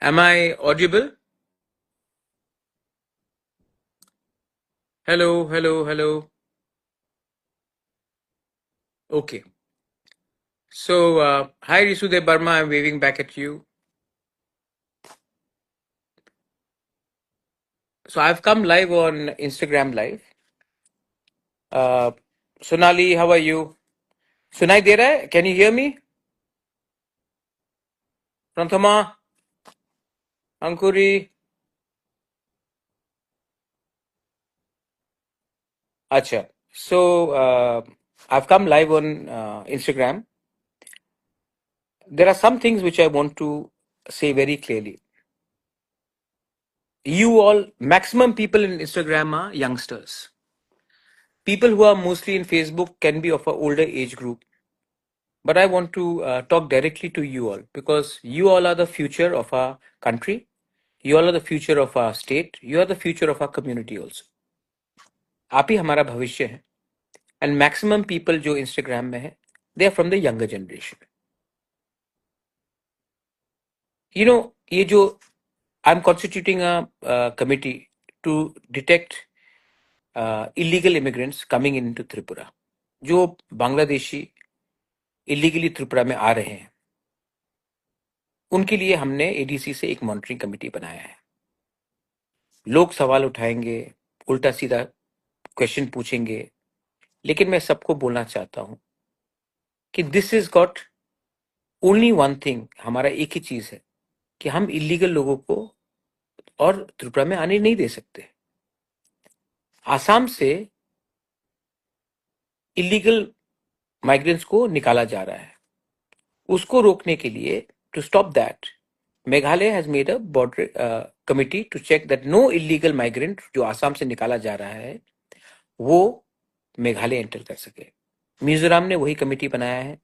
Am I audible? Hello, hello, hello. Okay. So, hi Risudev Barma, I'm waving back at you. So, I've come live on Instagram Live. Uh, Sonali, how are you? सुनाई दे रहा है? Can you hear me? Pranthama, Ankuri. Acha. So, I've come live on Instagram. There are some things which I want to say very clearly. You all, maximum people in Instagram are youngsters. People who are mostly in Facebook can be of an older age group. But I want to talk directly to you all because you all are the future of our country. You all are the future of our state. You are the future of our community also. आप ही हमारा भविष्य है. And maximum people जो Instagram में है, they are from the younger generation. You know, ये जो I'm constituting a committee to detect illegal immigrants coming into Tripura. जो बांग्लादेशी illegally त्रिपुरा में आ रहे हैं, उनके लिए हमने एडीसी से एक मॉनिटरिंग कमेटी बनाया है. लोग सवाल उठाएंगे, उल्टा सीधा क्वेश्चन पूछेंगे, लेकिन मैं सबको बोलना चाहता हूं कि this is got only one thing. हमारा एक ही चीज है कि हम इलीगल लोगों को और त्रिपुरा में आने नहीं दे सकते. आसाम से इलीगल माइग्रेंट्स को निकाला जा रहा है. उसको रोकने के लिए, to stop that, Meghalaya has made a border committee to check that no illegal migrant जो आसाम से निकाला जा रहा है वो मेघालय एंटर कर सके. मिजोरम ने वही कमेटी बनाया है.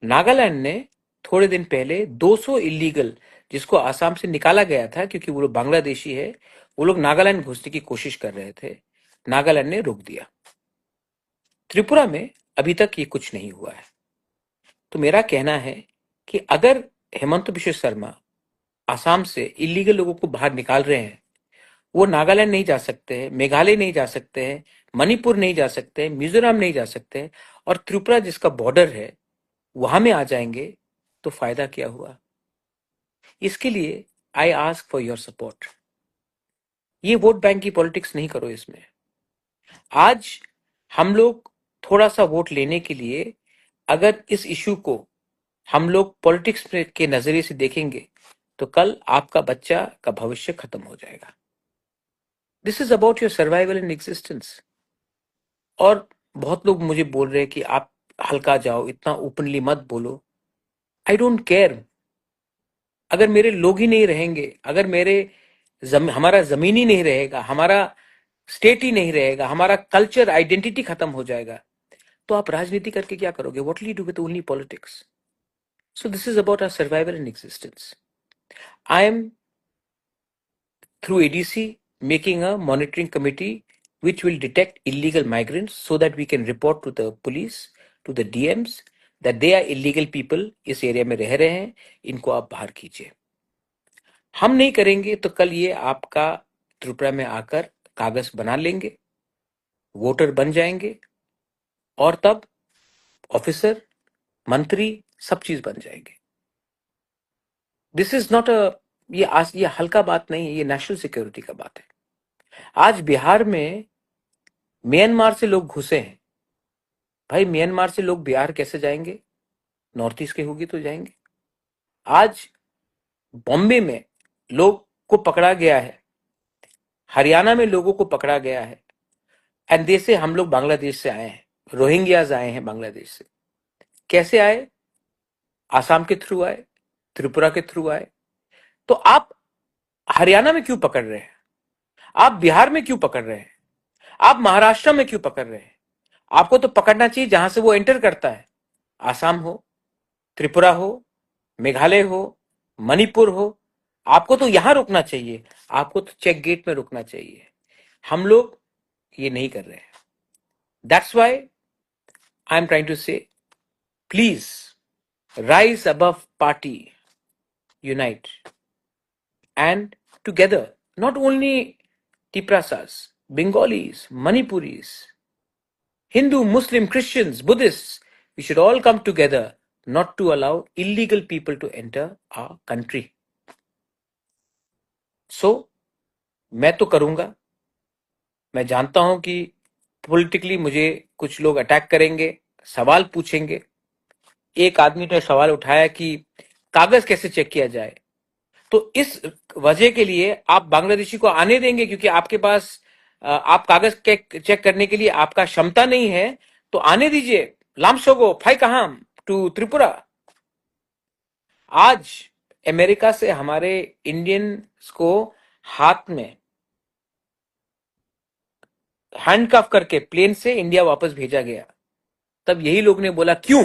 नागालैंड ने थोड़े दिन पहले 200 इलीगल जिसको आसाम से निकाला गया था क्योंकि वो लोग बांग्लादेशी है, वो लोग नागालैंड घुसने की कोशिश कर रहे थे, नागालैंड ने रोक दिया. त्रिपुरा में अभी तक ये कुछ नहीं हुआ है. तो मेरा कहना है कि अगर हेमंत बिश्व शर्मा आसाम से इलीगल लोगों को बाहर निकाल रहे हैं, वो नागालैंड नहीं जा सकते हैं, मेघालय नहीं जा सकते हैं, मणिपुर नहीं जा सकते हैं, मिजोरम नहीं जा सकते हैं, और त्रिपुरा जिसका बॉर्डर है वहां में आ जाएंगे, तो फायदा क्या हुआ? इसके लिए I ask for your support. ये वोट बैंक की पॉलिटिक्स नहीं करो इसमें. आज हम लोग थोड़ा सा वोट लेने के लिए अगर इस इशू को हम लोग पॉलिटिक्स के नजरिए से देखेंगे तो कल आपका बच्चा का भविष्य खत्म हो जाएगा. This is about your survival in existence. और बहुत लोग मुझे बोल रहे हैं कि आप हल्का जाओ, इतना ओपनली मत बोलो. I don't care. अगर मेरे लोग ही नहीं रहेंगे, अगर हमारा जमीन ही नहीं रहेगा, हमारा स्टेट ही नहीं रहेगा, हमारा कल्चर आइडेंटिटी खत्म हो जाएगा, तो आप राजनीति करके क्या करोगे? What will you do with only politics? So this is about our survival in existence. I am through ADC making a monitoring committee which will detect illegal migrants so that we can report to the police, to the DMs that they are illegal people, इस area में रह रहे हैं, इनको आप बाहर कीजिए. हम नहीं करेंगे तो कल ये आपका त्रिपुरा में आकर कागज बना लेंगे, वोटर बन जाएंगे, और तब ऑफिसर, मंत्री, सब चीज बन जाएंगे. दिस इज नॉट अ ये हल्का बात नहीं है, ये नेशनल सिक्योरिटी का बात है. आज बिहार में म्यांमार से लोग घुसे हैं. भाई म्यांमार से लोग बिहार कैसे जाएंगे? नॉर्थ ईस्ट के होगी तो जाएंगे. आज बॉम्बे में लोग को पकड़ा गया है, हरियाणा में लोगों को पकड़ा गया है, एंड दे से हम लोग बांग्लादेश से आए हैं, रोहिंग्याज आए हैं बांग्लादेश से. कैसे आए? आसाम के थ्रू आए, त्रिपुरा के थ्रू आए. तो आप हरियाणा में क्यों पकड़ रहे हैं? आप बिहार में क्यों पकड़ रहे हैं? आप महाराष्ट्र में क्यों पकड़ रहे हैं? आपको तो पकड़ना चाहिए जहां से वो एंटर करता है. आसाम हो, त्रिपुरा हो, मेघालय हो, मणिपुर हो, आपको तो यहां रुकना चाहिए. आपको तो चेक गेट में रुकना चाहिए. हम लोग ये नहीं कर रहे हैं. That's why I am trying to say, please rise above party, unite. and together, not only Tiprasas, Bengalis, Manipuris, Hindu, Muslim, Christians, Buddhists, we should all come together not to allow illegal people to enter our country. So, मैं तो करूंगा. मैं जानता हूं कि politically मुझे कुछ लोग अटैक करेंगे, सवाल पूछेंगे. एक आदमी ने सवाल उठाया कि कागज कैसे चेक किया जाए. तो इस वजह के लिए आप बांग्लादेशी को आने देंगे क्योंकि आपके पास आप कागज चेक करने के लिए आपका क्षमता नहीं है, तो आने दीजिए. लामसोगो फाई कहाम टू त्रिपुरा. आज अमेरिका से हमारे इंडियंस को हाथ में हैंडकफ करके प्लेन से इंडिया वापस भेजा गया. तब यही लोग ने बोला क्यों.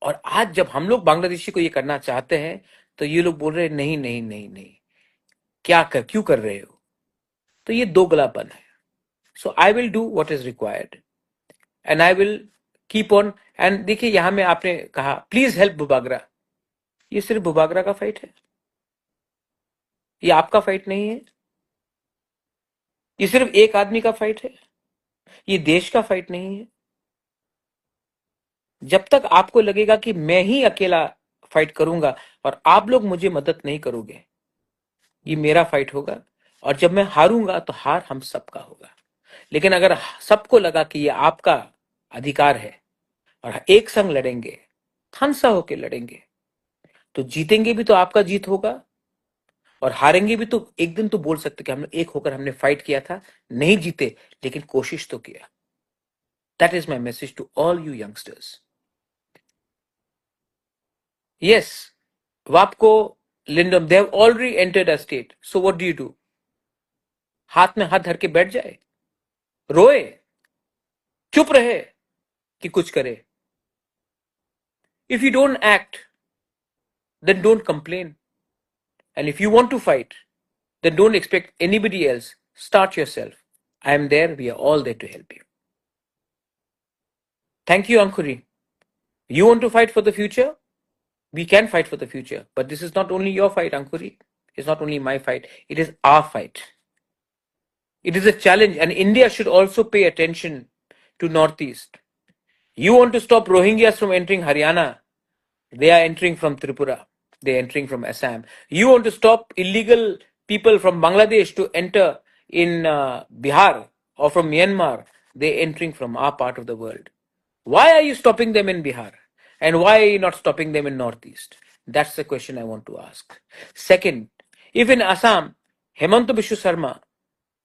और आज जब हम लोग बांग्लादेशी को ये करना चाहते हैं तो ये लोग बोल रहे हैं नहीं नहीं नहीं नहीं, क्यों कर रहे हो. तो ये दोगलापन है. So I will do what is required and I will keep on. And देखिए यहां में आपने कहा प्लीज हेल्प बुबागरा. ये सिर्फ बुबागरा का फाइट है, ये आपका फाइट नहीं है. ये सिर्फ एक आदमी का फाइट है, ये देश का फाइट नहीं है. जब तक आपको लगेगा कि मैं ही अकेला फाइट करूंगा और आप लोग मुझे मदद नहीं करोगे, ये मेरा फाइट होगा. और जब मैं हारूंगा तो हार हम सबका होगा. लेकिन अगर सबको लगा कि ये आपका अधिकार है और एक संग लड़ेंगे, खानसा होके लड़ेंगे, तो जीतेंगे भी तो आपका जीत होगा और हारेंगे भी तो एक दिन तो बोल सकते कि हमने एक होकर हमने फाइट किया था. नहीं जीते लेकिन कोशिश तो किया. That is my message to all you youngsters. Yes, वापको लिंडम they have already entered a state. So what do you do. हाथ में हाथ धर के बैठ जाए, रोए, चुप रहे कि कुछ करे. If you don't act then don't complain. And if you want to fight, then don't expect anybody else. Start yourself. I am there. We are all there to help you. Thank you, Ankhuri. You want to fight for the future? We can fight for the future. But this is not only your fight, Ankhuri. It's not only my fight. It is our fight. It is a challenge. And India should also pay attention to Northeast. You want to stop Rohingyas from entering Haryana? They are entering from Tripura. They are entering from Assam. You want to stop illegal people from Bangladesh to enter in Bihar or from Myanmar? They are entering from our part of the world. Why are you stopping them in Bihar? And why are you not stopping them in Northeast? That's the question I want to ask. Second, if in Assam, Hemanta Biswa Sarma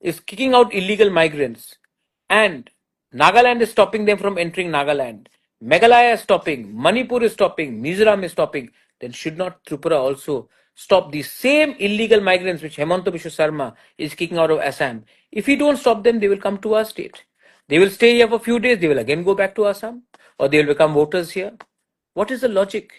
is kicking out illegal migrants and Nagaland is stopping them from entering Nagaland, Meghalaya is stopping, Manipur is stopping, Mizoram is stopping, then should not Tripura also stop these same illegal migrants which Hemanta Biswa Sarma is kicking out of Assam? If we don't stop them, they will come to our state. They will stay here for a few days, they will again go back to Assam, or they will become voters here. What is the logic?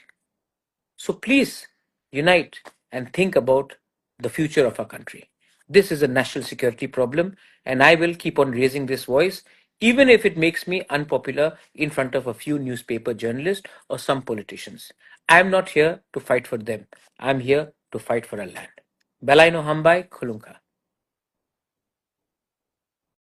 So please unite and think about the future of our country. This is a national security problem, and I will keep on raising this voice, even if it makes me unpopular in front of a few newspaper journalists or some politicians. I am not here to fight for them. I am here to fight for our land. Belai no hambai khulunka.